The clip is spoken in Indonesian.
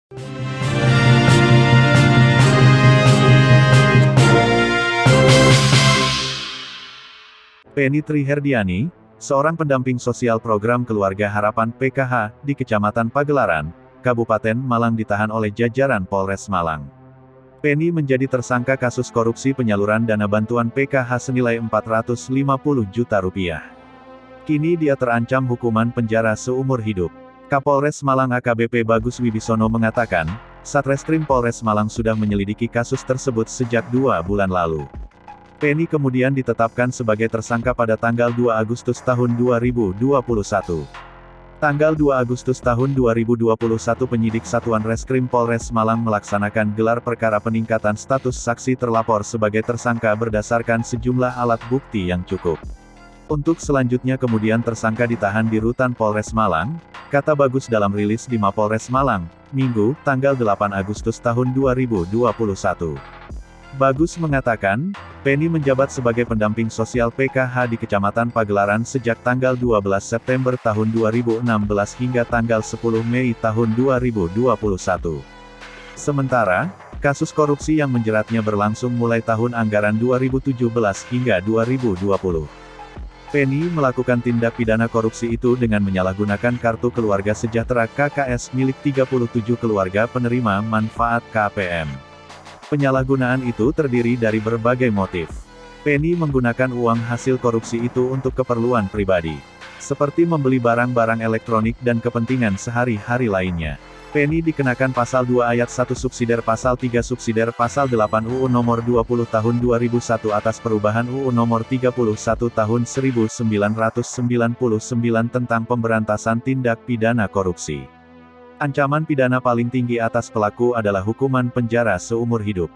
Penny Triherdiani, seorang pendamping sosial program Keluarga Harapan (PKH) di Kecamatan Pagelaran, Kabupaten Malang ditahan oleh jajaran Polres Malang. Penny menjadi tersangka kasus korupsi penyaluran dana bantuan PKH senilai Rp450 juta. Kini dia terancam hukuman penjara seumur hidup. Kapolres Malang AKBP Bagus Wibisono mengatakan, Satreskrim Polres Malang sudah menyelidiki kasus tersebut sejak 2 bulan lalu. Penny kemudian ditetapkan sebagai tersangka pada tanggal 2 Agustus tahun 2021. Tanggal 2 Agustus tahun 2021 penyidik Satuan Reskrim Polres Malang melaksanakan gelar perkara peningkatan status saksi terlapor sebagai tersangka berdasarkan sejumlah alat bukti yang cukup. Untuk selanjutnya kemudian tersangka ditahan di Rutan Polres Malang, kata Bagus dalam rilis di Mapolres Malang, Minggu, tanggal 8 Agustus tahun 2021. Bagus mengatakan, Penny menjabat sebagai pendamping sosial PKH di Kecamatan Pagelaran sejak tanggal 12 September tahun 2016 hingga tanggal 10 Mei tahun 2021. Sementara, kasus korupsi yang menjeratnya berlangsung mulai tahun anggaran 2017 hingga 2020. Penny melakukan tindak pidana korupsi itu dengan menyalahgunakan Kartu Keluarga Sejahtera KKS milik 37 keluarga penerima manfaat KPM. Penyalahgunaan itu terdiri dari berbagai motif. Penny menggunakan uang hasil korupsi itu untuk keperluan pribadi, seperti membeli barang-barang elektronik dan kepentingan sehari-hari lainnya. Penny dikenakan pasal 2 ayat 1 subsidiar pasal 3 subsidiar pasal 8 UU nomor 20 tahun 2001 atas perubahan UU nomor 31 tahun 1999 tentang pemberantasan tindak pidana korupsi. Ancaman pidana paling tinggi atas pelaku adalah hukuman penjara seumur hidup.